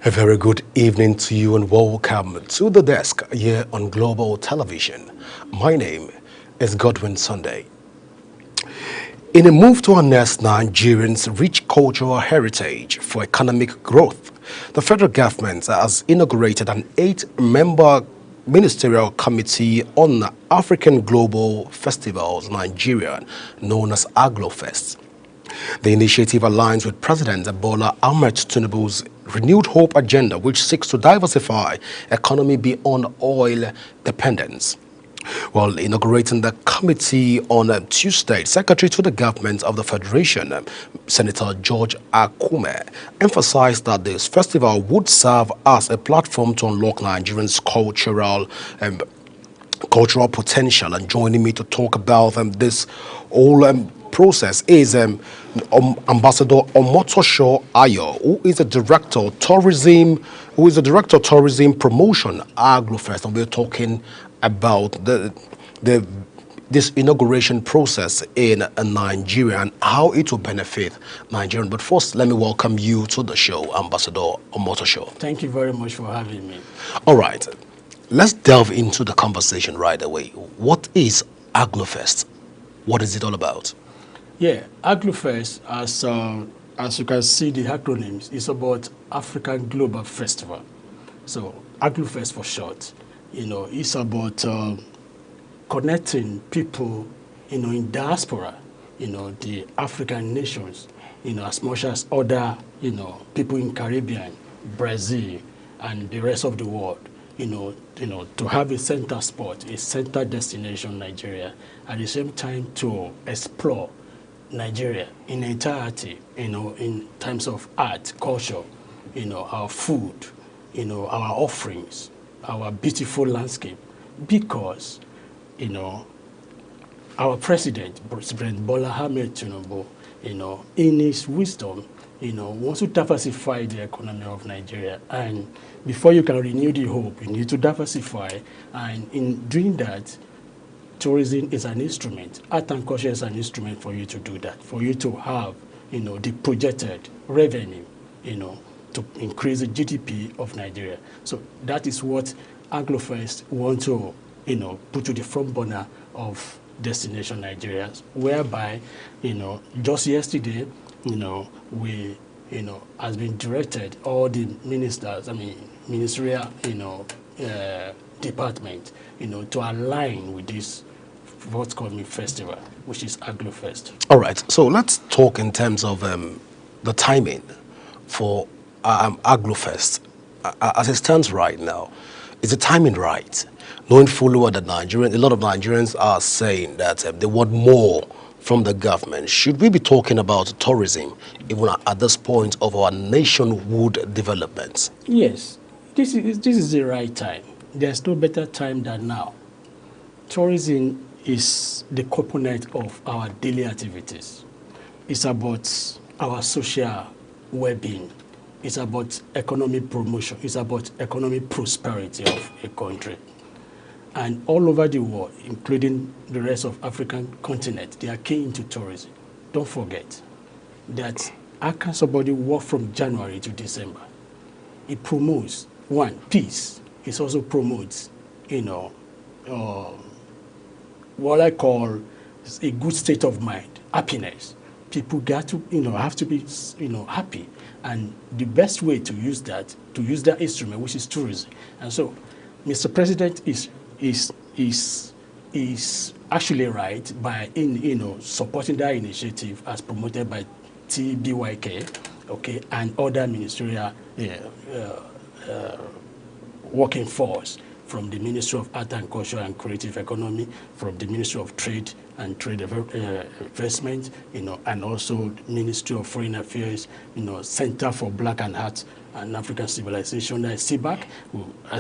A very good evening to you and welcome to the desk here on Global Television. My name is Godwin Sunday. In a move to harness Nigerians' rich cultural heritage for economic growth, the federal government has inaugurated an 8-member ministerial committee on African Global Festivals Nigeria, known as AgloFest. The initiative aligns with President Bola Ahmed Tinubu's renewed hope agenda, which seeks to diversify economy beyond oil dependence. While inaugurating the committee on Tuesday, Secretary to the Government of the Federation, Senator George Akume, emphasized that this festival would serve as a platform to unlock Nigerians' cultural potential. And joining me to talk about this whole process is Ambassador Omotosho Ayo, who is the Director of Tourism Promotion AgloFest, and we're talking about this inauguration process in Nigeria and how it will benefit Nigerians. But first, let me welcome you to the show, Ambassador Omotosho. Thank you very much for having me. All right, let's delve into the conversation right away. What is AgloFest? What is it all about? Yeah, AgloFest, as you can see the acronyms, is about African Global Festival. So AgloFest for short, it's about connecting people, in diaspora, the African nations, as much as other, people in Caribbean, Brazil, and the rest of the world, to have a center spot, a center destination, Nigeria, at the same time to explore Nigeria in entirety, in terms of art, culture, our food, our offerings, our beautiful landscape, because, our President Bola Ahmed Tinubu, in his wisdom, wants to diversify the economy of Nigeria. And before you can renew the hope, you need to diversify. And in doing that, tourism is an instrument. Art and culture is an instrument for you to do that, for you to have, the projected revenue, to increase the GDP of Nigeria. So that is what AgloFest want to, put to the front burner of Destination Nigeria, whereby, just yesterday, we, has been directed all the ministers, ministerial, department, to align with this forthcoming festival, which is AgloFest. All right, so let's talk in terms of the timing for AgloFest. As it stands right now, is the timing right? Knowing fully well that a lot of Nigerians are saying that they want more from the government. Should we be talking about tourism even at this point of our nationwide development? Yes, this is the right time. There's no better time than now. Tourism is the component of our daily activities. It's about our social well-being. It's about economic promotion. It's about economic prosperity of a country. And all over the world, including the rest of African continent, they are key into tourism. Don't forget that how can somebody work from January to December? It promotes, one, peace. It also promotes, what I call a good state of mind, happiness. People got to, have to be, happy. And the best way to use that instrument, which is tourism. And so, Mr. President is actually right by, supporting that initiative as promoted by TBYK, okay, and other ministerial working force from the Ministry of Art and Culture and Creative Economy, from the Ministry of Trade and Trade Investment, and also Ministry of Foreign Affairs, Center for Black and Arts and African Civilization, that is CBAC.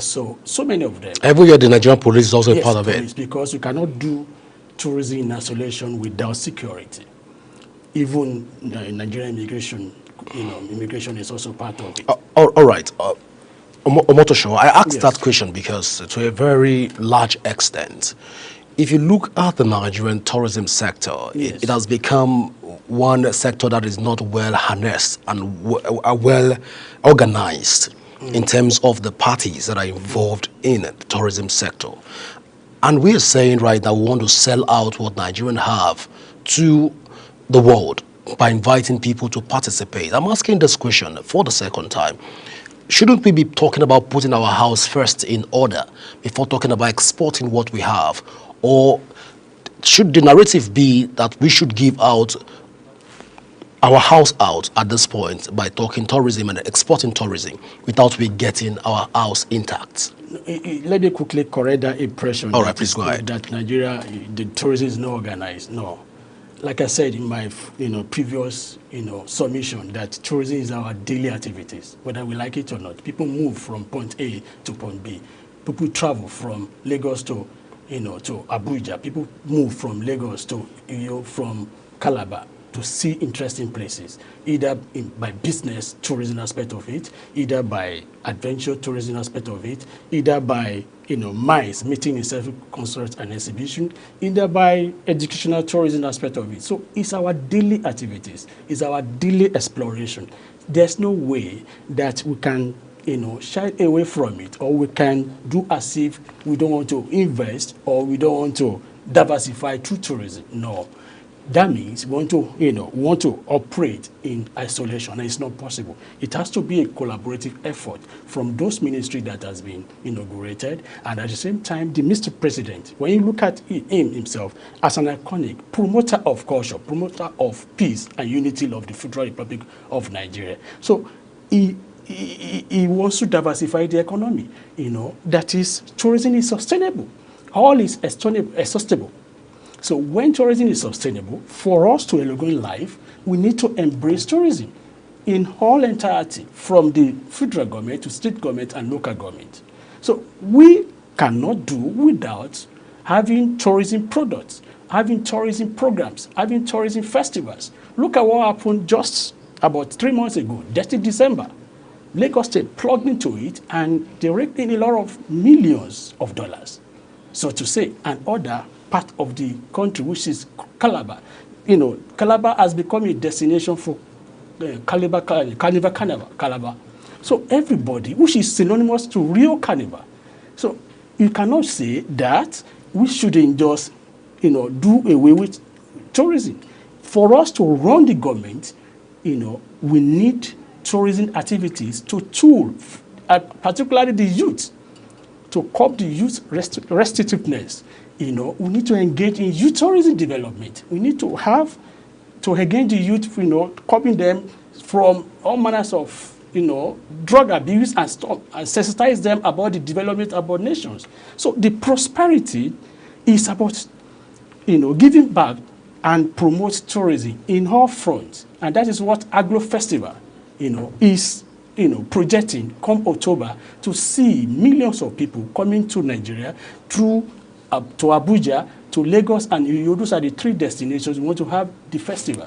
So many of them. Every year the Nigerian police is also a part of it. Because you cannot do tourism in isolation without security. Even Nigerian immigration, immigration is also part of it. All right. Omotosho, I asked that question because to a very large extent, if you look at the Nigerian tourism sector, it has become one sector that is not well harnessed and well organized. in terms of the parties that are involved in the tourism sector. And we are saying right now we want to sell out what Nigerians have to the world by inviting people to participate. I'm asking this question for the second time. Shouldn't we be talking about putting our house first in order before talking about exporting what we have? Or should the narrative be that we should give out our house out at this point by talking tourism and exporting tourism without we getting our house intact? Let me quickly correct that impression. All right, please go ahead. That Nigeria, the tourism is not organized. No. Like I said in my previous submission, that tourism is our daily activities, whether we like it or not. People move from point A to point B. People travel from Lagos to to Abuja. People move from Lagos to from Calabar to see interesting places, either by business tourism aspect of it, either by adventure tourism aspect of it, either by MICE, meeting in service, concerts and exhibition, either by educational tourism aspect of it. So it's our daily activities, it's our daily exploration. There's no way that we can shy away from it, or we can do as if we don't want to invest or we don't want to diversify through tourism. No. That means we want to operate in isolation, and it's not possible. It has to be a collaborative effort from those ministries that has been inaugurated, and at the same time, the Mr. President, when you look at him himself as an iconic promoter of culture, promoter of peace and unity of the Federal Republic of Nigeria. So he wants to diversify the economy. That is, tourism is sustainable. All is sustainable. So when tourism is sustainable, for us to elevate life, we need to embrace tourism in whole entirety, from the federal government to state government and local government. So we cannot do without having tourism products, having tourism programs, having tourism festivals. Look at what happened just about 3 months ago, just in December. Lagos State plugged into it and they raked in a lot of millions of dollars. So to say, and other part of the country, which is Calabar. Calabar has become a destination for Calabar. So everybody, which is synonymous to real Carnival. So you cannot say that we shouldn't just, do away with tourism. For us to run the government, we need tourism activities to tool, particularly the youth, to curb the youth restrictiveness. We need to engage in youth tourism development. We need to engage the youth, curbing them from all manners of, drug abuse and stuff, and sensitize them about the development of our nations. So the prosperity is about, giving back and promote tourism in all fronts. And that is what Agro Festival, is, projecting come October, to see millions of people coming to Nigeria through to Abuja, to Lagos, and those are the 3 destinations we want to have the festival.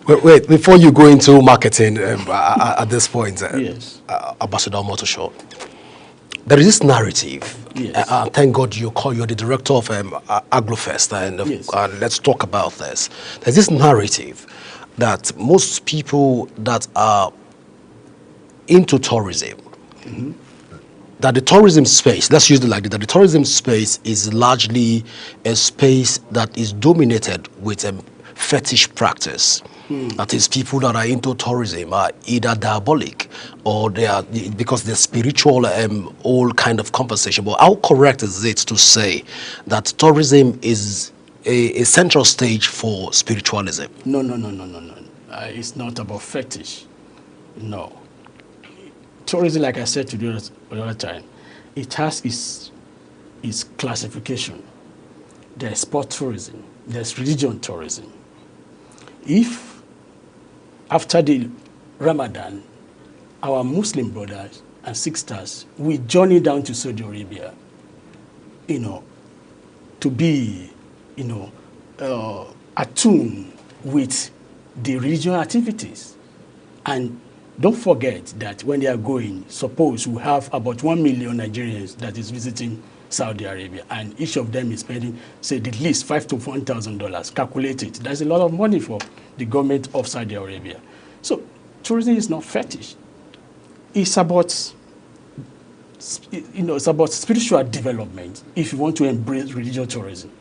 Wait, before you go into marketing at this point, yes. Ambassador Omotosho, there is this narrative. Yes. Thank God you're the director of AgroFest, and yes. Let's talk about this. There's this narrative that most people that are into tourism, mm-hmm. that the tourism space, let's use it like that, the tourism space is largely a space that is dominated with a fetish practice. That is, people that are into tourism are either diabolic or they are, because they're spiritual, all kind of conversation. But how correct is it to say that tourism is a central stage for spiritualism? No. It's not about fetish. No. Tourism, like I said to you the other time, it has its classification. There's sport tourism, there's religion tourism. If after the Ramadan, our Muslim brothers and sisters, we journey down to Saudi Arabia, to be, attuned with the religious activities. And don't forget that when they are going, suppose we have about 1 million Nigerians that is visiting Saudi Arabia, and each of them is spending, say, at least $5,000 to $1,000. Calculate it. That's a lot of money for the government of Saudi Arabia. So tourism is not fetish. It's about, it's about spiritual development if you want to embrace religious tourism.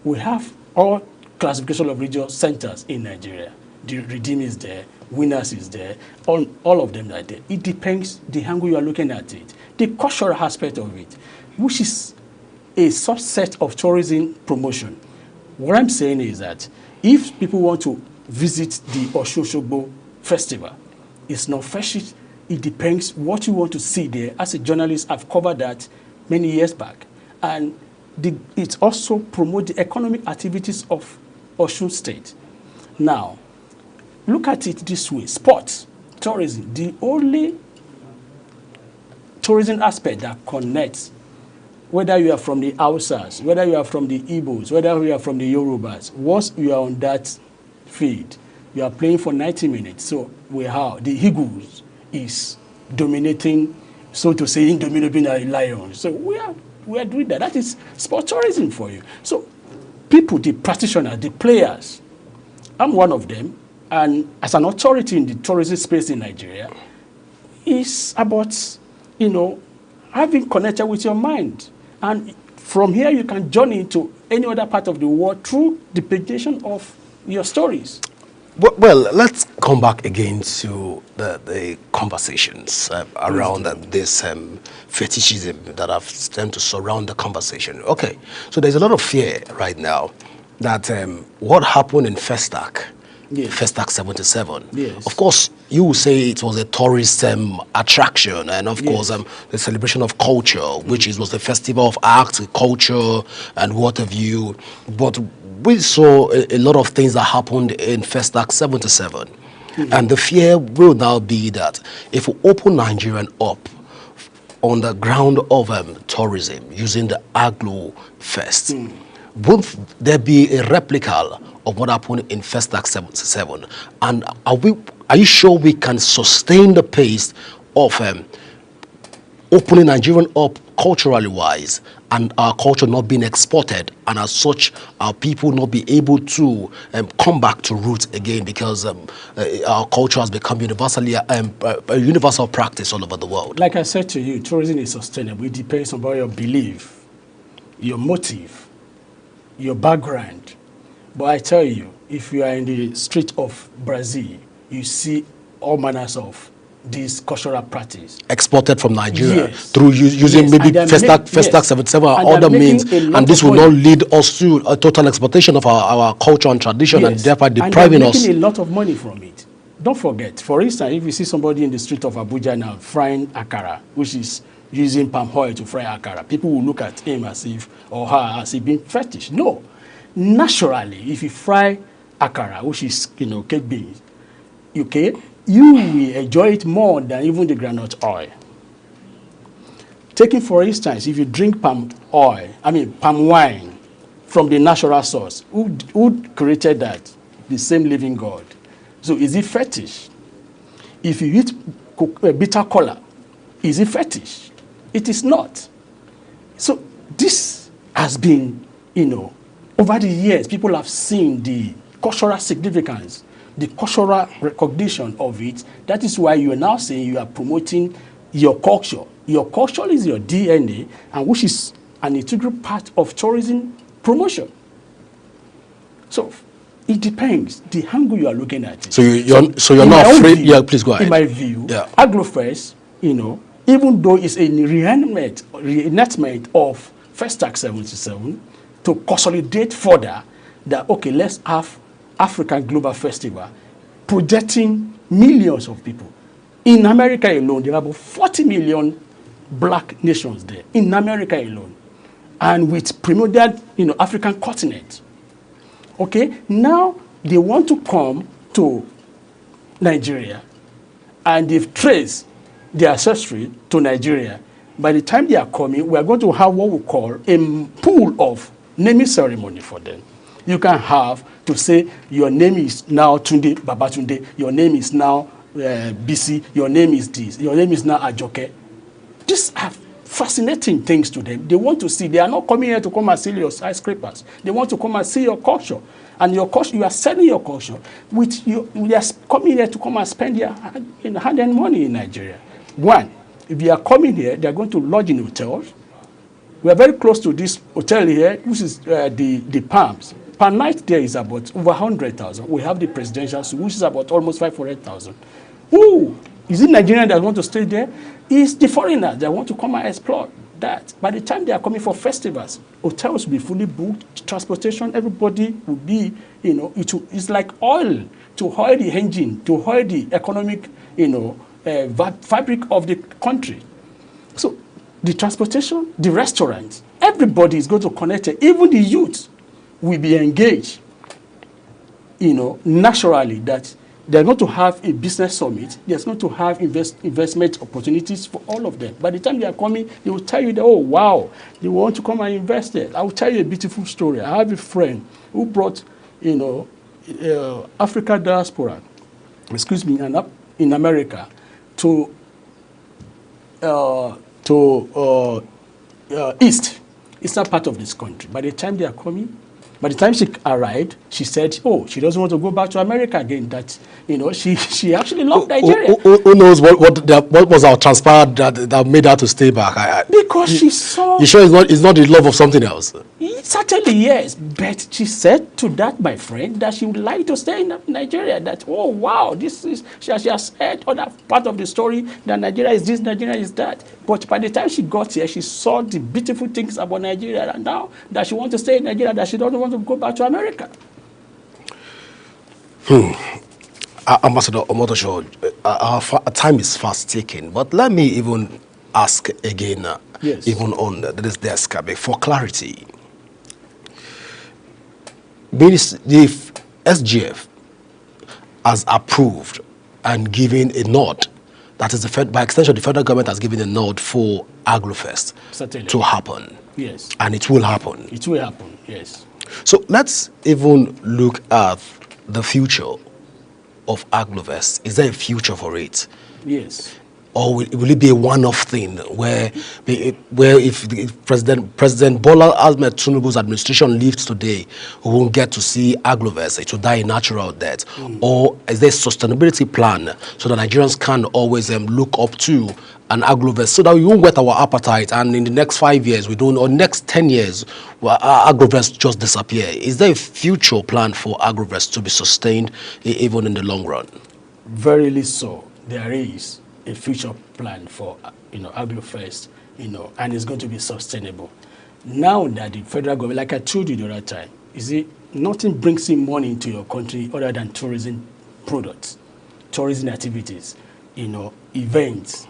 We have all classification of religious centers in Nigeria. The Redeem is there, Winners is there, all of them are there. It depends the angle you are looking at it. The cultural aspect of it, which is a subset of tourism promotion. What I'm saying is that if people want to visit the Osun Osogbo festival, it's not fresh. It depends what you want to see there. As a journalist, I've covered that many years back. And it also promotes the economic activities of Osun State. Now, look at it this way. Sports, tourism, the only tourism aspect that connects, whether you are from the Hausas, whether you are from the Igbos, whether you are from the Yorubas, once you are on that field, you are playing for 90 minutes. So we have the Eagles is dominating, so to say, indomitable lions. So we are doing that. That is sport tourism for you. So people, the practitioners, the players, I'm one of them, and as an authority in the tourism space in Nigeria, it's about, having connected with your mind. And from here, you can journey into any other part of the world through the presentation of your stories. Well, let's come back again to the conversations around this fetishism that have tend to surround the conversation. Okay, so there's a lot of fear right now that what happened in Festac, Yes. Festac 77, Yes. of course, you will say it was a tourist attraction, and of course, the celebration of culture, which was the festival of arts, culture, and what have you. But we saw a lot of things that happened in Festac 77. And the fear will now be that if we open Nigerian up on the ground of tourism using the Aglo Fest, won't there be a replica of what happened in Festac 77? And are you sure we can sustain the pace of opening Nigerian up culturally wise, and our culture not being exported, and as such our people not be able to come back to roots again, because our culture has become universally a universal practice all over the world? Like I said to you, tourism is sustainable. It depends on your belief, your motive, your background. But I tell you, if you are in the street of Brazil, you see all manners of this cultural practice Exported from Nigeria Yes. through using Yes, maybe and they're Festac 77 or And they're other making means, a lot and this of will money. not lead us to a total exploitation of our culture and tradition, and Yes. thereby And they're depriving us. making a lot of money from it. Don't forget, for instance, if you see somebody in the street of Abuja now frying akara, which is using palm oil to fry akara, people will look at him as if, or her as if being fetish. No. Naturally, if you fry akara, which is, cake beans, okay, you will enjoy it more than even the groundnut oil. Taking for instance, if you drink palm wine from the natural source, who created that? The same living God. So is it fetish? If you eat bitter cola, is it fetish? It is not. So this has been, over the years, people have seen the cultural significance, the cultural recognition of it. That is why you are now saying you are promoting your culture. Your culture is your DNA, and which is an integral part of tourism promotion. So it depends the angle you are looking at it. So you're in not my own afraid. view- Yeah, please go ahead. In my view, Yeah. Agrofest, even though it's a reenactment of Festac 77, to consolidate further that, okay, let's have African Global Festival projecting millions of people. In America alone, there are about 40 million black nations there, in America alone, and with primordial, African continent. Okay, now they want to come to Nigeria, and they've traced their ancestry to Nigeria. By the time they are coming, we are going to have what we call a pool of naming ceremony for them. You can have to say your name is now Tunde Babatunde, your name is now BC, your name is this, your name is now Ajoke. These are fascinating things to them. They want to see. They are not coming here to come and see your skyscrapers. They want to come and see your culture. And your culture, you are selling your culture. They are coming here to come and spend their hard-earned money in Nigeria. One, if you are coming here, they are going to lodge in hotels. We are very close to this hotel here, which is the Palms. Per night there is about over 100,000. We have the presidential suite, which is about almost 500,000. Who is it? Nigerian that want to stay there? It's the foreigners that want to come and explore that. By the time they are coming for festivals, hotels will be fully booked, transportation, everybody will be, it's like oil to oil the engine, to oil the economic, fabric of the country. So the transportation, the restaurants, everybody is going to connect it. Even the youth will be engaged, naturally, that they're going to have a business summit. There's going to have investment opportunities for all of them. By the time they are coming, they will tell you that, oh, wow, they want to come and invest there. I will tell you a beautiful story. I have a friend who brought, Africa diaspora, in America to eastern part of this country. By the time they are coming, by the time she arrived, she said, oh, she doesn't want to go back to America again. That, she actually loved Nigeria. Who knows what was our transpired that made her to stay back? Because she saw... You sure it's not the love of something else? Certainly, yes. But she said to that, my friend, that she would like to stay in Nigeria. That, oh, wow, she has heard other part of the story, that Nigeria is this, Nigeria is that. But by the time she got here, she saw the beautiful things about Nigeria. And now that she wants to stay in Nigeria, that she doesn't want to go back to America. Ambassador Omotosho, our time is fast taken, but let me even ask again, yes, even on this desk, for clarity. The SGF has approved and given a nod, that is, by extension, the federal government has given a nod for AgriFest to happen. Yes. And it will happen. It will happen, yes. So let's even look at the future of AgriFest. Is there a future for it? Yes. Or will it be a one-off thing where if President Bola Ahmed Tinubu's administration leaves today, we won't get to see AgriFest, it will die a natural death? Or is there a sustainability plan so that Nigerians can always look up to an AgriFest so that we won't whet our appetite and in the next 5 years, or next 10 years, AgriFest just disappear? Is there a future plan for AgriFest to be sustained even in the long run? Verily so. There is a future plan for AgriFest, and it's going to be sustainable. Now that the federal government, like I told you the other time, nothing brings in money into your country other than tourism products, tourism activities, events,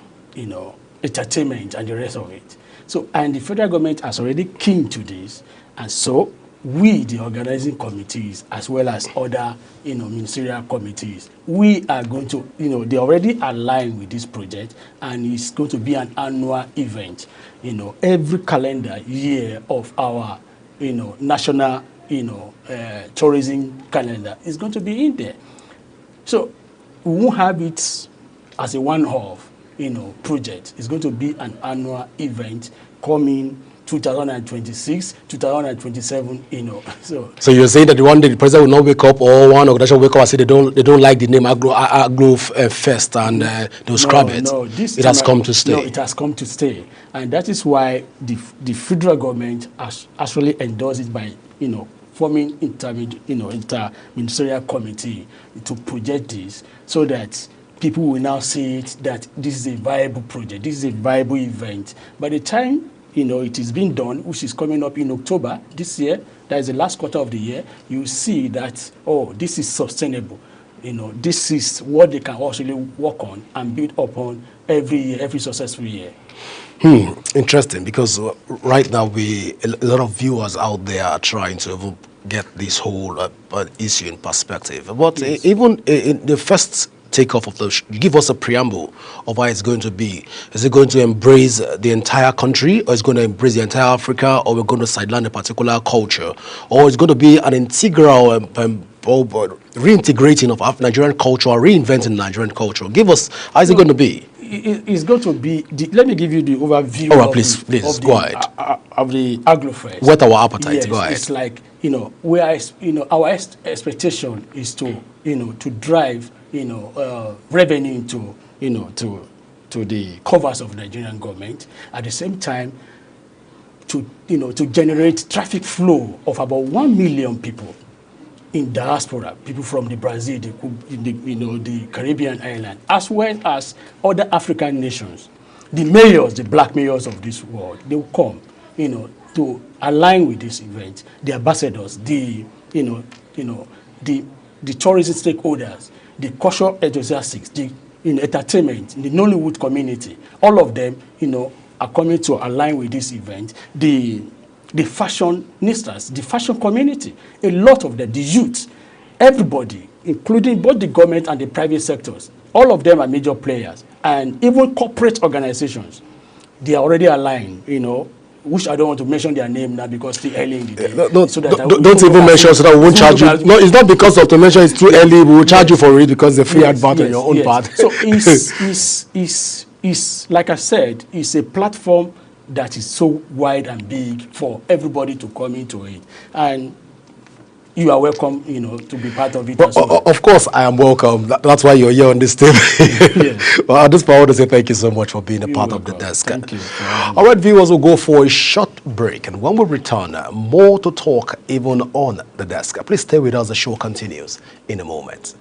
entertainment, and the rest of it. So, and the federal government has already keen to this, and so we, the organizing committees, as well as other, ministerial committees, we are going to, they already aligned with this project, and it's going to be an annual event. Every calendar year of our, national, tourism calendar is going to be in there. So we won't have it as a one-off, project. It's going to be an annual event coming 2026, 2027, So you're saying that one day the president will not wake up, or one organization will wake up and say they don't like the name Agro Fest, and they'll scrap it. No, it has come to stay. No, it has come to stay, and that is why the federal government has actually endorsed it by forming interministerial committee to project this, so that people will now see it that this is a viable project, this is a viable event. By the time it is being done, which is coming up in October this year, that is the last quarter of the year, you see that, oh, this is sustainable. This is what they can actually work on and build upon every year, every successful year. Interesting, because right now a lot of viewers out there are trying to get this whole issue in perspective. But yes, even in the first takeoff of give us a preamble of how it's going to be. Is it going to embrace the entire country, or is it going to embrace the entire Africa, or we're going to sideline a particular culture, or it's going to be an integral reintegrating of Nigerian culture, or reinventing Nigerian culture? Give us, how is it going to be? It's going to be, let me give you the overview go ahead. Of the AgriFest. What our appetite, yes, go ahead. It's like, our expectation is to drive, revenue to to the covers of the Nigerian government. At the same time, to generate traffic flow of about 1 million people in diaspora, people from the Brazil, the Caribbean island, as well as other African nations. The mayors, the black mayors of this world, they will come, to align with this event. The ambassadors, the tourism stakeholders, the cultural enthusiasts, the entertainment, the Nollywood community, all of them, are coming to align with this event. The fashionistas, the fashion community, a lot of them, the youth, everybody, including both the government and the private sectors, all of them are major players. And even corporate organizations, they are already aligned, which I don't want to mention their name now because it's too early in the day. Don't even mention so that we won't charge you. No, it's not because of the mention, it's too early. We will charge you for it because the free advert on your own part. So it's like I said, it's a platform that is so wide and big for everybody to come into it. And you are welcome, to be part of it as well. Of course, I am welcome. That's why you're here on this table. Yes. Well, at this point, I want to say thank you so much for being a part of the desk. Thank you. All right, viewers, we'll go for a short break. And when we return, more to talk even on the desk. Please stay with us. The show continues in a moment.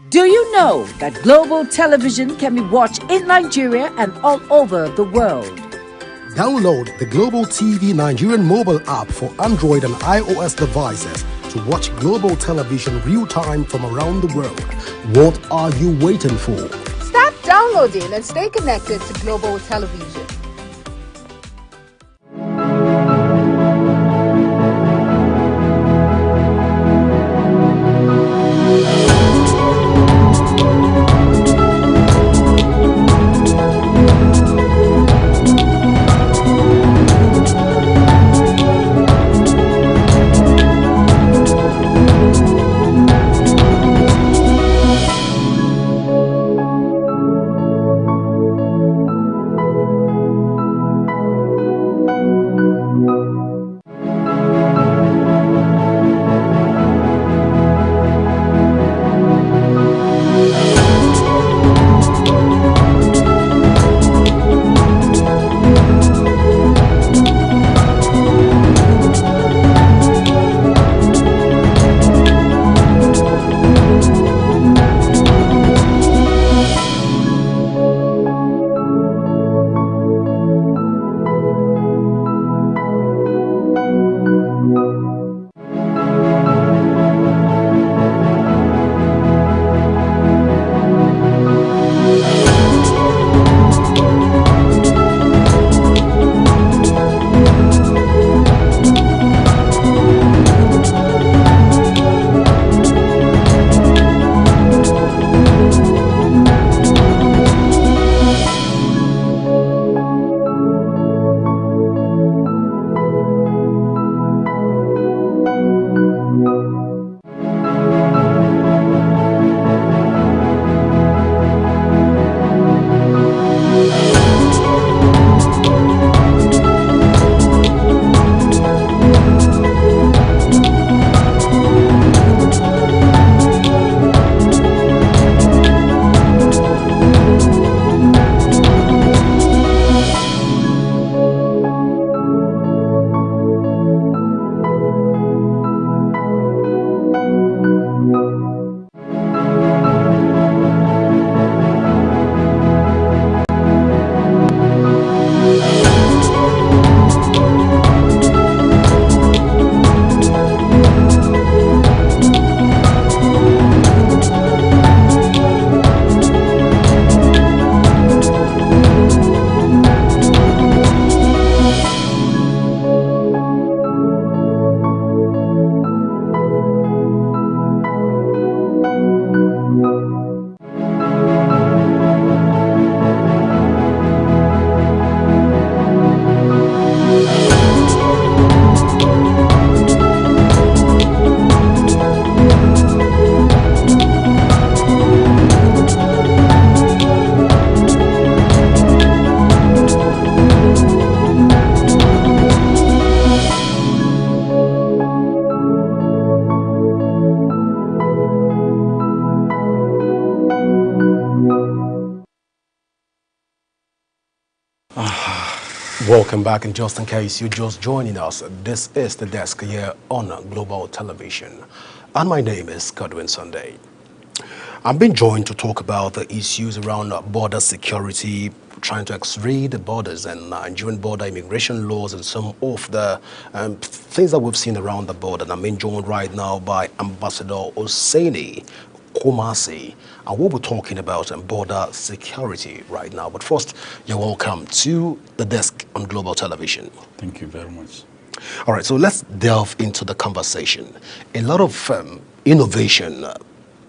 Do you know that Global Television can be watched in Nigeria and all over the world? Download the Global TV Nigerian mobile app for Android and iOS devices to watch Global Television real-time from around the world. What are you waiting for? Start downloading and stay connected to Global Television. Welcome back, and just in case you're just joining us, this is The Desk here on Global Television, and my name is Godwin Sunday. I'm being joined to talk about the issues around border security, trying to x-ray the borders and Nigerian border immigration laws and some of the things that we've seen around the border. And I'm being joined right now by Ambassador Hosseini Kumasi, and we'll be talking about border security right now. But first, you're welcome to The Desk on Global Television. Thank you very much. All right, so let's delve into the conversation. A lot of innovation,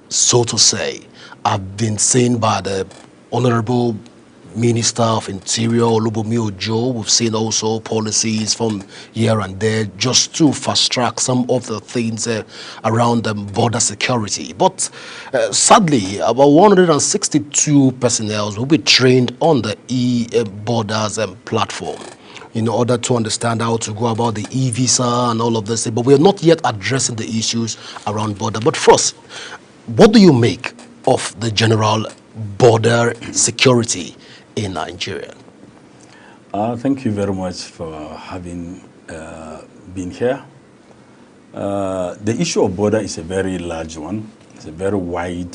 so to say, have been seen by the Honorable Minister of Interior, Olubunmi Ojo. We've seen also policies from here and there just to fast-track some of the things around border security. But sadly, about 162 personnel will be trained on the e-borders platform in order to understand how to go about the e-visa and all of this. But we are not yet addressing the issues around border. But first, what do you make of the general border security in Nigeria? Thank you very much for having been here. The issue of border is a very large one. It's a very wide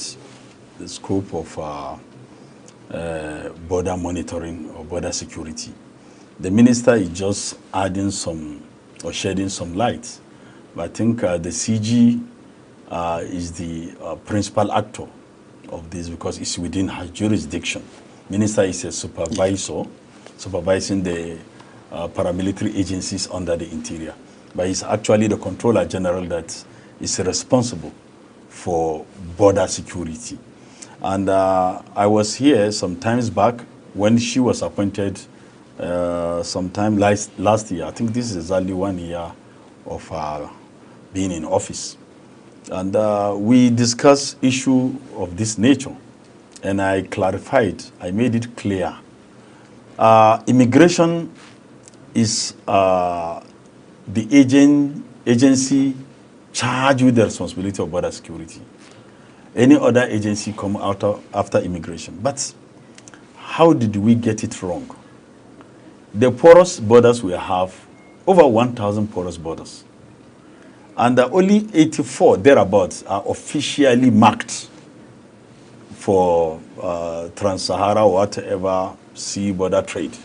scope of border monitoring or border security. The minister is just adding some or shedding some light. But I think the CG is the principal actor of this because it's within her jurisdiction. Minister is a supervisor, supervising the paramilitary agencies under the interior. But he's actually the controller general that is responsible for border security. And I was here some times back when she was appointed sometime last year. I think this is exactly 1 year of her being in office. And we discussed issue of this nature. And I clarified, I made it clear. Immigration is the agency charged with the responsibility of border security. Any other agency come out after immigration. But how did we get it wrong? The porous borders we have, over 1,000 porous borders. And only 84 thereabouts are officially marked for Trans-Sahara or whatever sea border trade.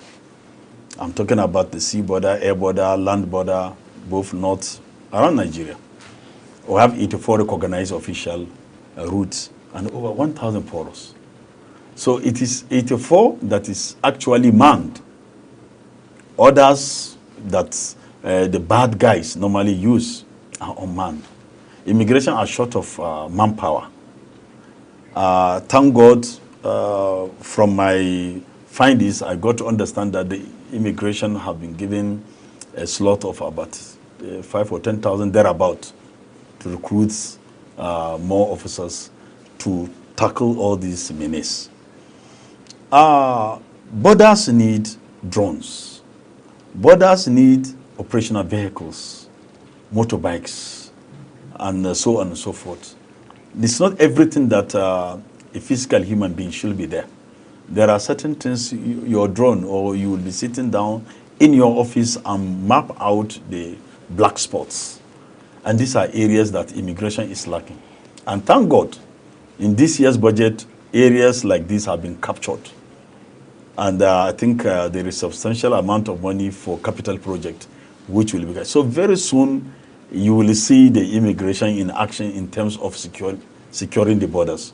I'm talking about the sea border, air border, land border, both north, around Nigeria. We have 84 recognized official routes and over 1,000 porous. So it is 84 that is actually manned. Others that the bad guys normally use are unmanned. Immigration are short of manpower. Thank God, from my findings, I got to understand that the immigration have been given a slot of about 5 or 10,000 thereabout to recruit more officers to tackle all these menaces. Borders need drones. Borders need operational vehicles, motorbikes, and so on and so forth. It's not everything that a physical human being should be there. There are certain things your drone or you will be sitting down in your office and map out the black spots. And these are areas that immigration is lacking. And thank God, in this year's budget, areas like this have been captured. And I think there is a substantial amount of money for capital project, which will be. So very soon, you will see the immigration in action in terms of securing the borders.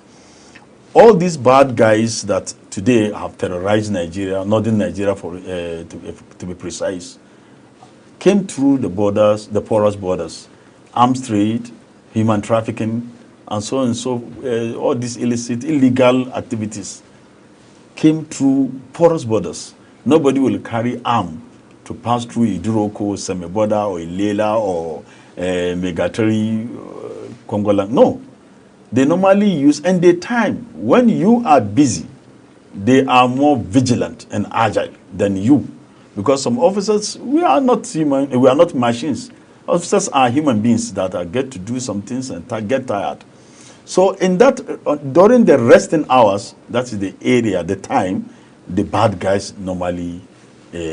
All these bad guys that today have terrorized Nigeria, northern Nigeria to be precise, came through the borders, the porous borders, arms trade, human trafficking, and so on and so, all these illicit, illegal activities came through porous borders. Nobody will carry arm to pass through Iduroko, Semeboda, or Ilela, or Megatari, Kongola. No. They normally use, and the time, when you are busy, they are more vigilant and agile than you. Because some officers, we are not human, we are not machines. Officers are human beings that get to do some things and get tired. So in that, during the resting hours, that is the area, the time, the bad guys normally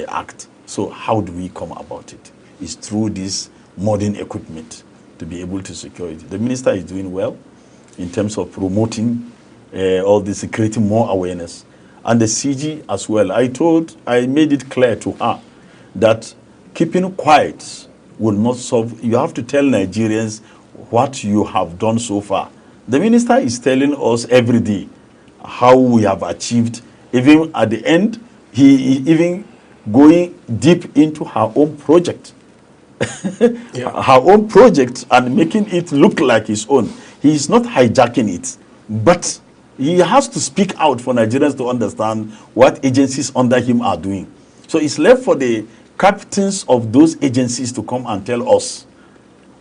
act. So how do we come about it? It's through this modern equipment to be able to secure it. The minister is doing well in terms of promoting all this, creating more awareness. And the CG as well. I made it clear to her that keeping quiet will not solve. You have to tell Nigerians what you have done so far. The minister is telling us every day how we have achieved. Even at the end, he even going deep into her own project. Her own project, and making it look like his own. He is not hijacking it, but he has to speak out for Nigerians to understand what agencies under him are doing. So it's left for the captains of those agencies to come and tell us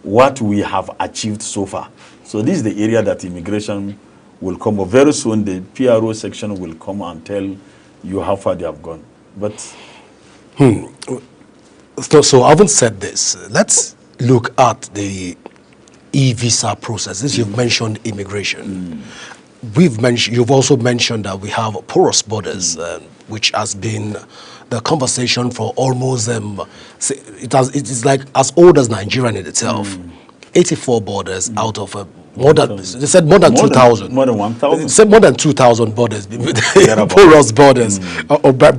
what we have achieved so far. So this is the area that immigration will come up. Very soon the PRO section will come and tell you how far they have gone. But So having said this, let's look at the e-visa process. This you've mentioned immigration. You've also mentioned that we have porous borders, which has been the conversation for almost it is like as old as Nigeria in itself. 84 borders out of more than they said more than 2,000. More than 1,000. Said more than 2,000 borders, porous borders,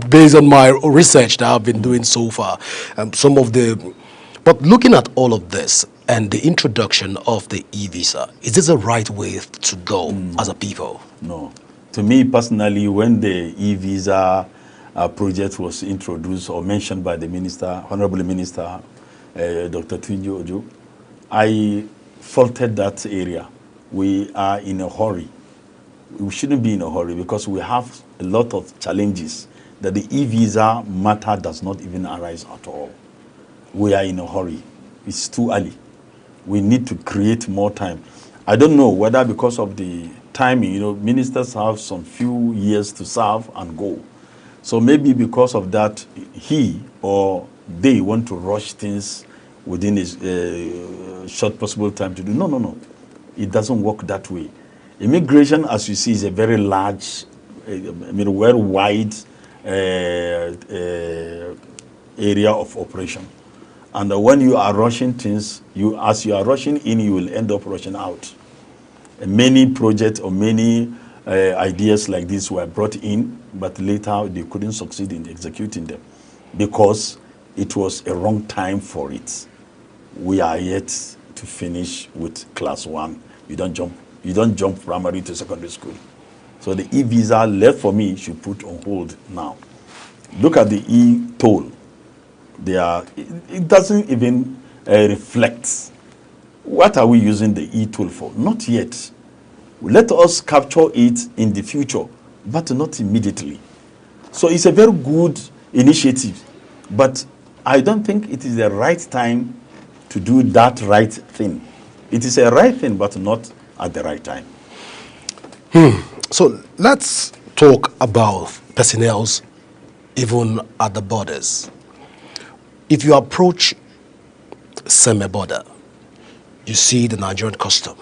based on my research that I've been doing so far. But looking at all of this and the introduction of the e-visa, is this the right way to go as a people? No. To me personally, when the e-visa project was introduced or mentioned by the minister, Honorable Minister Dr. Tunji Ojo, I faulted that area. We are in a hurry. We shouldn't be in a hurry because we have a lot of challenges that the e-visa matter does not even arise at all. We are in a hurry. It's too early. We need to create more time. I don't know whether because of the timing, ministers have some few years to serve and go. So maybe because of that, he or they want to rush things within a short possible time to do. No. It doesn't work that way. Immigration, as you see, is a very large, very wide area of operation. And when you are rushing things, as you are rushing in, you will end up rushing out. And many projects or many ideas like this were brought in, but later they couldn't succeed in executing them because it was a wrong time for it. We are yet to finish with class 1. You don't jump primary to secondary school. So the e-visa left for me should put on hold now. Look at the e-toll. It doesn't even reflect. What are we using the e-toll for? Not yet. Let us capture it in the future, but not immediately. So it's a very good initiative, but I don't think it is the right time to do that right thing. It is a right thing, but not at the right time. So let's talk about personnel even at the borders. If you approach Seme border, you see the Nigerian custom,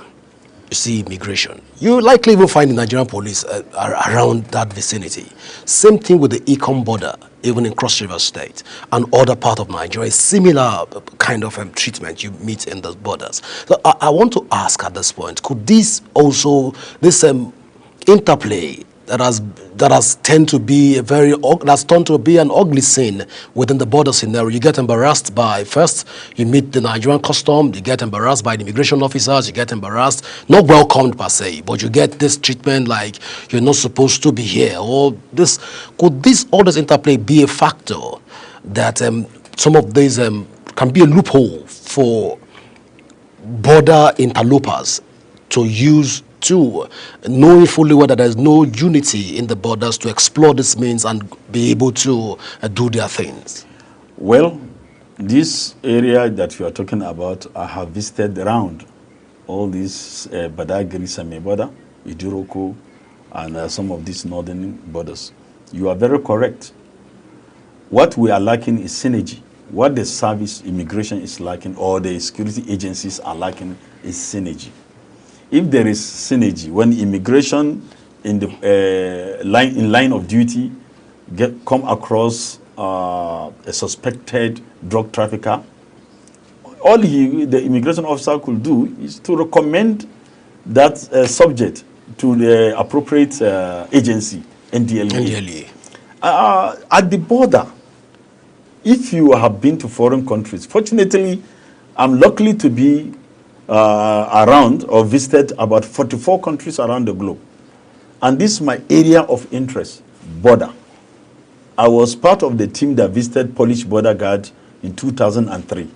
you see immigration. You likely will find the Nigerian police around that vicinity. Same thing with the Ecom border, even in Cross River State and other part of Nigeria. Similar kind of treatment you meet in those borders. So I want to ask at this point, could this also, this interplay that has turned to be an ugly scene within the border scenario? You get embarrassed by, first you meet the Nigerian custom, you get embarrassed by the immigration officers, you get embarrassed, not welcomed per se, but you get this treatment like you're not supposed to be here. Or this, could all this interplay be a factor that some of these can be a loophole for border interlopers to use, to knowing fully whether there's no unity in the borders, to explore this means and be able to do their things? Well, this area that you are talking about, I have visited around all these Badagry, Seme border, Iduroko, and some of these northern borders. You are very correct. What we are lacking is synergy. What the service immigration is lacking, or the security agencies are lacking, is synergy. If there is synergy, when immigration in the line of duty come across a suspected drug trafficker, all the immigration officer could do is to recommend that subject to the appropriate agency, NDLEA. At the border, if you have been to foreign countries, fortunately, I'm lucky to be around or visited about 44 countries around the globe. And this is my area of interest, border. I was part of the team that visited Polish border guard in 2003.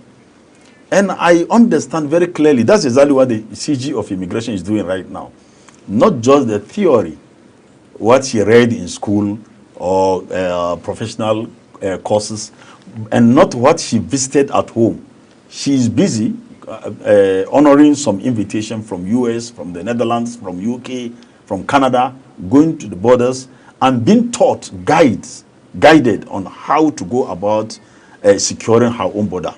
And I understand very clearly, that's exactly what the CG of immigration is doing right now. Not just the theory, what she read in school or professional courses, and not what she visited at home. She is busy honoring some invitation from US, from the Netherlands, from UK, from Canada, going to the borders and being taught, guided on how to go about securing her own border.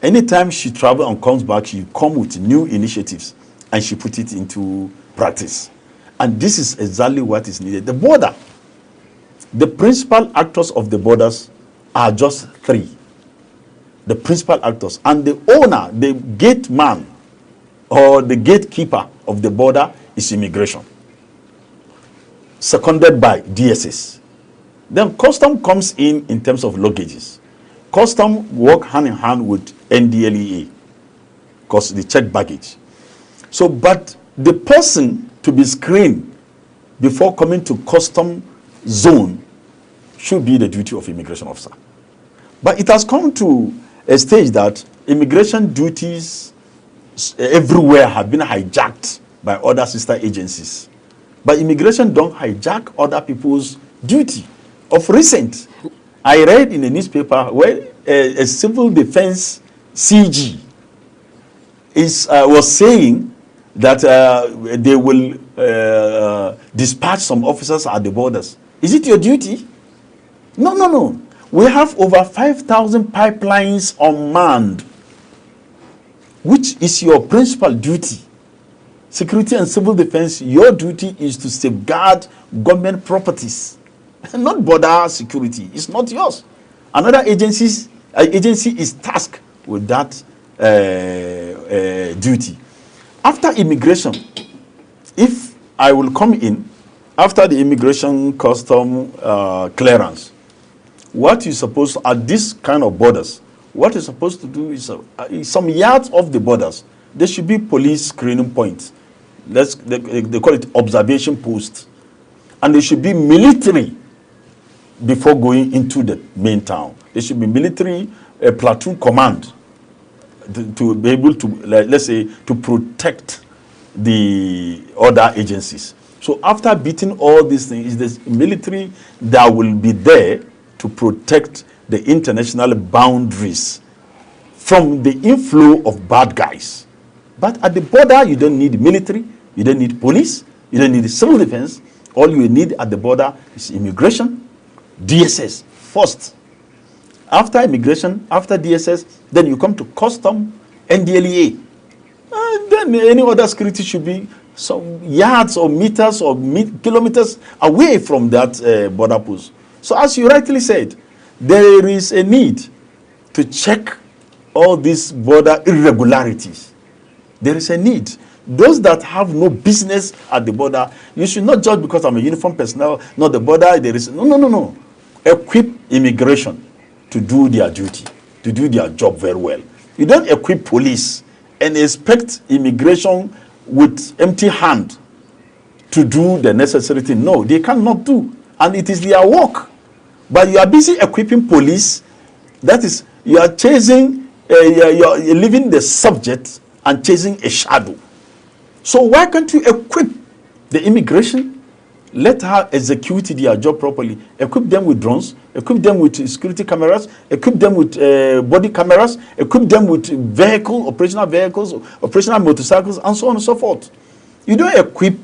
Anytime she travels and comes back, she comes with new initiatives and she puts it into practice. And this is exactly what is needed. The border, the principal actors of the borders are just three. The principal actors. And the owner, the gate man, or the gatekeeper of the border is immigration, seconded by DSS. Then custom comes in terms of luggages. Custom work hand in hand with NDLEA, because they check baggage. So, but the person to be screened before coming to custom zone should be the duty of immigration officer. But it has come to a stage that immigration duties everywhere have been hijacked by other sister agencies. But immigration don't hijack other people's duty. Of recent, I read in a newspaper where a civil defense CG was saying that they will dispatch some officers at the borders. Is it your duty? No, no, no. We have over 5,000 pipelines unmanned, which is your principal duty. Security and civil defense, your duty is to safeguard government properties, not border security. It's not yours. Another agency is tasked with that duty. After immigration, if I will come in, after the immigration custom clearance, what you're supposed to, at this kind of borders, what you're supposed to do is some yards off the borders, there should be police screening points. They call it observation post. And there should be military before going into the main town. There should be military platoon command to be able to, let's say, to protect the other agencies. So after beating all these things, there's military that will be there to protect the international boundaries from the inflow of bad guys. But at the border, you don't need military, you don't need police, you don't need civil defense. All you need at the border is immigration, DSS first. After immigration, after DSS, then you come to custom, NDLEA. Then any other security should be some yards or meters or kilometers away from that border post. So as you rightly said, there is a need to check all these border irregularities. There is a need. Those that have no business at the border, you should not judge because I'm a uniformed personnel, not the border, there is, no. Equip immigration to do their duty, to do their job very well. You don't equip police and expect immigration with empty hand to do the necessary thing. No, they cannot do. And it is their work. But you are busy equipping police. That is, you are chasing, you're leaving the subject and chasing a shadow. So why can't you equip the immigration? Let her execute their job properly. Equip them with drones, equip them with security cameras, equip them with body cameras, equip them with operational vehicles, operational motorcycles, and so on and so forth. You don't equip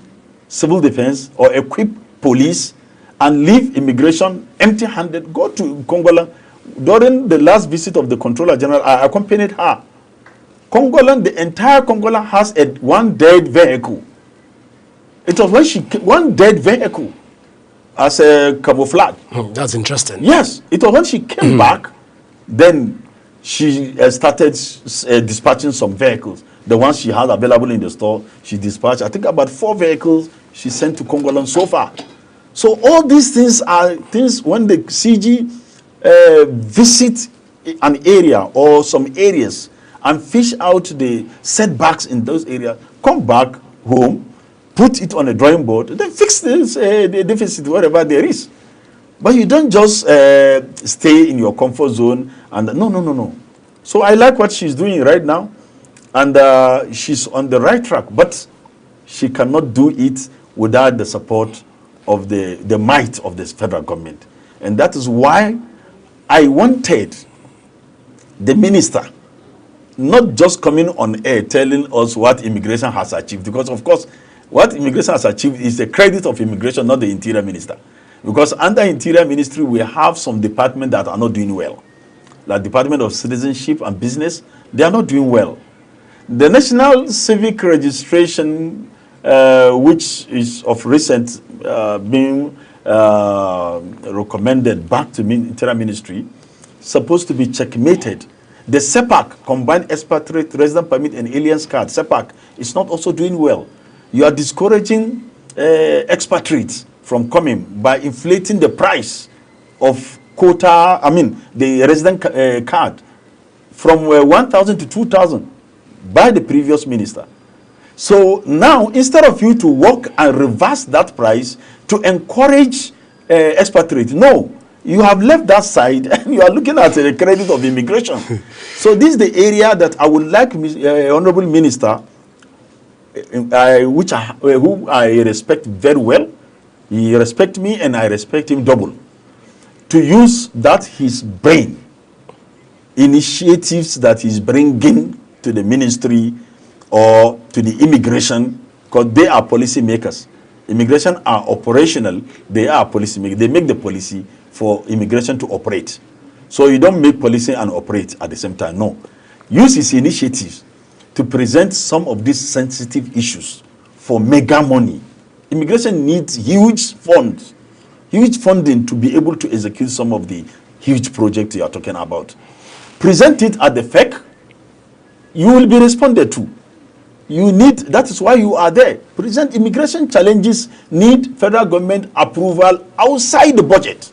civil defense or equip police and leave immigration empty-handed. Go to Congola. During the last visit of the Controller General, I accompanied her. Congola, the entire Congola has one dead vehicle. It was when one dead vehicle. as a camouflage. That's interesting. Yes, it was when she came back, then she started dispatching some vehicles. The ones she had available in the store, she dispatched. I think about 4 vehicles she sent to Congolans so far. So all these things are things when the CG visit an area or some areas and fish out the setbacks in those areas, come back home, put it on a drawing board, then fix this, the deficit, whatever there is. But you don't just stay in your comfort zone and no. So I like what she's doing right now, and she's on the right track, but she cannot do it without the support of the might of this federal government. And that is why I wanted the minister not just coming on air telling us what immigration has achieved, because of course what immigration has achieved is the credit of immigration, not the interior minister. Because under interior ministry we have some departments that are not doing well, like Department of Citizenship and Business. They are not doing well. The National Civic Registration, which is of recent being recommended back to interior ministry, supposed to be checkmated. The CEPAC, Combined Expatriate Resident Permit and Aliens Card, CEPAC, is not also doing well. You are discouraging expatriates from coming by inflating the price of quota, the resident card from 1,000 to 2,000 by the previous minister. So now, instead of you to work and reverse that price to encourage expatriates, no, you have left that side and you are looking at the credit of immigration. So this is the area that I would like Honorable Minister, who I respect very well. He respects me and I respect him double, to use that his brain, initiatives that he's bringing to the ministry or to the immigration, because they are policy makers. Immigration are operational, they are policy makers. They make the policy for immigration to operate. So you don't make policy and operate at the same time, no. Use his initiatives to present some of these sensitive issues for mega money. Immigration needs huge funds, huge funding to be able to execute some of the huge projects you are talking about. Present it at the FEC, you will be responded to. You need, that is why you are there. Present immigration challenges need federal government approval outside the budget.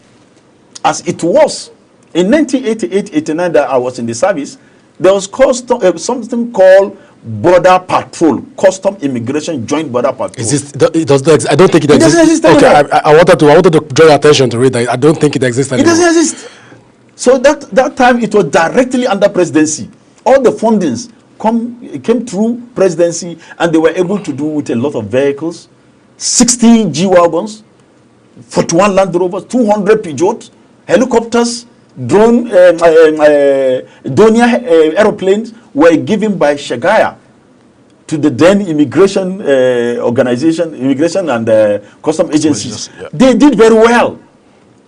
As it was in 1988-89 that I was in the service, there was something called Border Patrol, Custom Immigration Joint Border Patrol. It does not. I don't think it exists. Doesn't exist okay, anymore. I wanted to draw your attention to it. I don't think it exists anymore. It doesn't exist. So that time it was directly under presidency. All the fundings came through presidency, and they were able to do with a lot of vehicles, 60 G-Wagons, 41 Land Rovers, 200 Peugeots, helicopters, drone, Donia aeroplanes were given by Shagaya to the then immigration organization, immigration and custom agencies. Yeah. They did very well.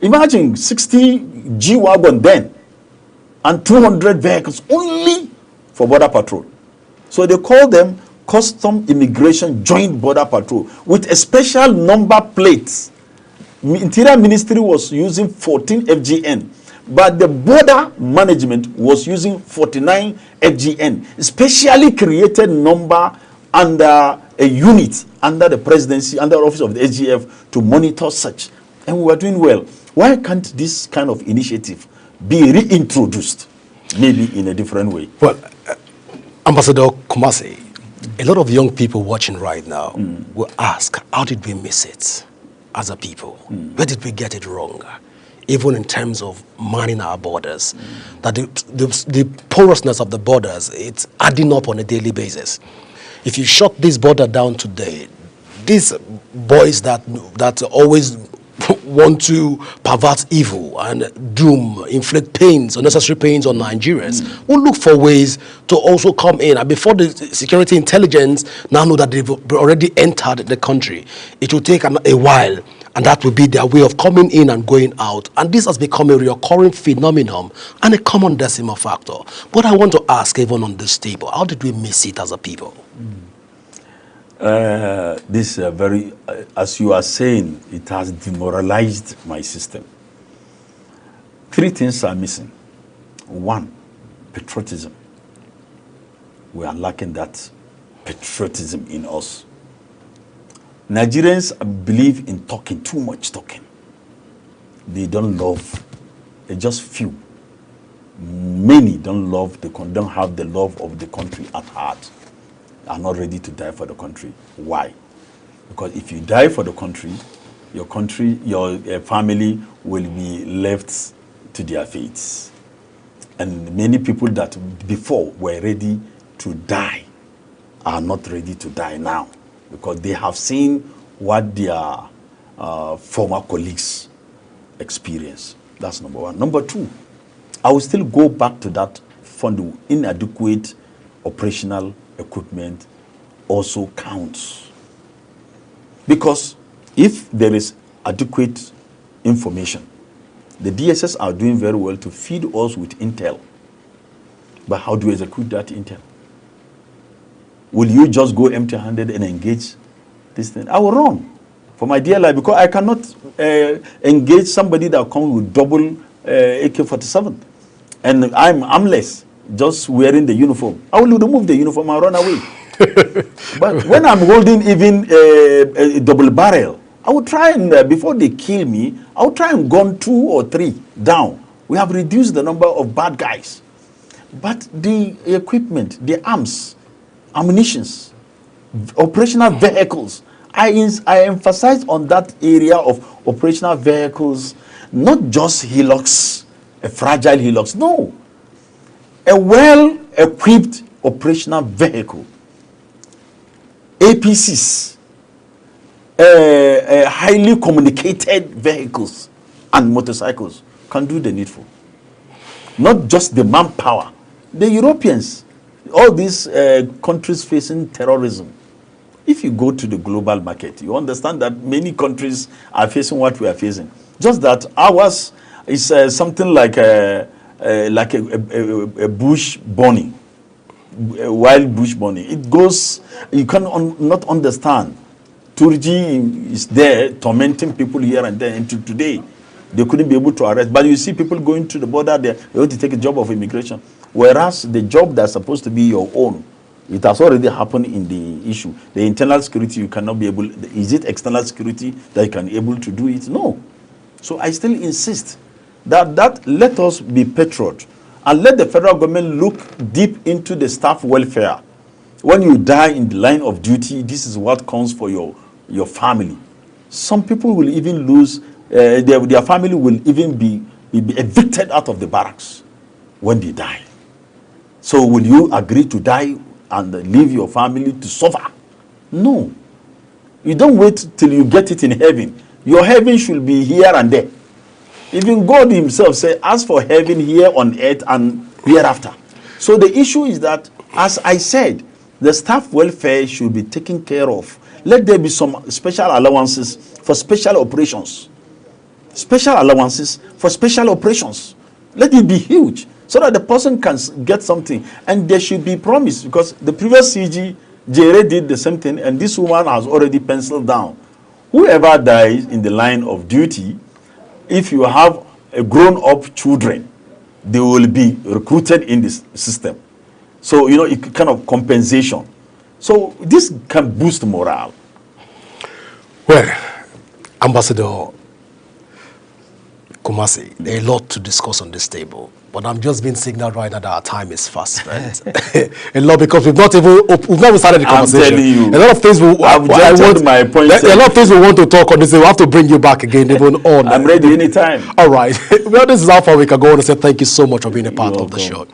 Imagine 60 G-Wagon then and 200 vehicles only for Border Patrol. So they call them Custom Immigration Joint Border Patrol with a special number plates. Interior Ministry was using 14 FGN, but the border management was using 49 FGN, specially created number under a unit under the presidency, under the office of the SGF to monitor such. And we were doing well. Why can't this kind of initiative be reintroduced, maybe in a different way? Well, Ambassador Kumasi, a lot of young people watching right now will ask, how did we miss it as a people? Where did we get it wrong? Even in terms of manning our borders, that the porousness of the borders, it's adding up on a daily basis. If you shut this border down today, these boys that always want to pervert evil and doom, inflict pains, unnecessary pains on Nigerians, will look for ways to also come in. And before the security intelligence now know that they've already entered the country, it will take a while. And that will be their way of coming in and going out. And this has become a recurring phenomenon and a common decimal factor. But I want to ask, even on this table, how did we miss it as a people? This very, as you are saying, it has demoralized my system. 3 things are missing. 1, patriotism. We are lacking that patriotism in us. Nigerians believe in talking, too much talking. They don't love, they just few. Many don't have the love of the country at heart, are not ready to die for the country. Why? Because if you die for the country, your family will be left to their fates. And many people that before were ready to die are not ready to die now, because they have seen what their former colleagues experience. That's number 1. Number 2, I will still go back to that fund. Inadequate operational equipment also counts. Because if there is adequate information, the DSS are doing very well to feed us with intel. But how do you execute that intel? Will you just go empty-handed and engage this thing? I will run for my dear life, because I cannot engage somebody that comes with double AK-47. And I'm armless, just wearing the uniform. I will remove the uniform and run away. But when I'm holding even a double barrel, I will try and, before they kill me, I will try and gun 2 or 3 down. We have reduced the number of bad guys. But the equipment, the arms, ammunitions, operational vehicles, I emphasize on that area of operational vehicles, not just Hilux, a fragile Hilux, no. A well-equipped operational vehicle, APCs, highly communicated vehicles and motorcycles can do the needful. Not just the manpower. The Europeans, all these countries facing terrorism, if you go to the global market, you understand that many countries are facing what we are facing. Just that ours is something like a bush bunny, a wild bush bunny. It goes, you cannot not understand. Turji is there tormenting people here and there, and today they couldn't be able to arrest. But you see people going to the border, they want to take a job of immigration. Whereas the job that's supposed to be your own, it has already happened in the issue. The internal security, you cannot be able, is it external security that you can be able to do it? No. So I still insist that let us be patriot and let the federal government look deep into the staff welfare. When you die in the line of duty, this is what counts for your family. Some people will even lose, their family will even be evicted out of the barracks when they die. So will you agree to die and leave your family to suffer? No. You don't wait till you get it in heaven. Your heaven should be here and there. Even God himself said, ask for heaven here on earth and hereafter. So the issue is that, as I said, the staff welfare should be taken care of. Let there be some special allowances for special operations. Special allowances for special operations. Let it be huge so that the person can get something. And there should be promise, because the previous CG, Jere, did the same thing, and this woman has already penciled down. Whoever dies in the line of duty, if you have a grown-up children, they will be recruited in this system. So, you know, it kind of compensation. So this can boost morale. Well, Ambassador Kumasi, there are a lot to discuss on this table, but I'm just being signaled right now that our time is fast spent. A lot, because we've not even started the conversation. I'm telling you, a lot of things a lot of things we want to talk on this. We'll have to bring you back again, even on. I'm ready anytime. All right. Well, this is how far we can go on and say thank you so much for being a part of the show.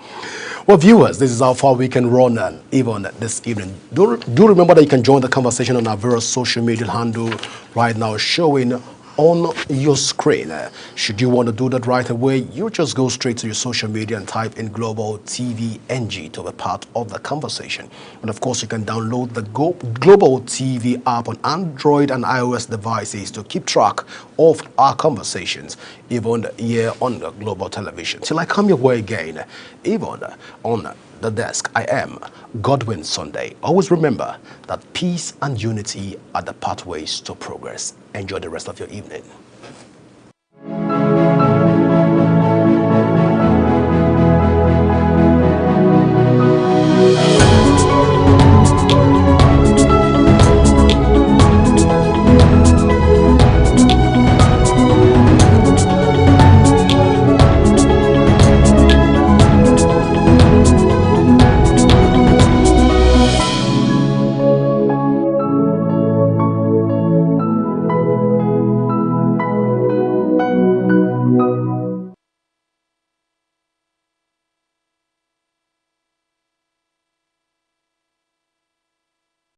Well, viewers, this is how far we can run even this evening. Do remember that you can join the conversation on our various social media handle right now, showing on your screen. Should you want to do that right away, you just go straight to your social media and type in Global TV NG to be part of the conversation. And of course, you can download the Global TV app on Android and iOS devices to keep track of our conversations, even here on the Global Television. Till I come your way again, even on The Desk. I am Godwin Sunday. Always remember that peace and unity are the pathways to progress. Enjoy the rest of your evening.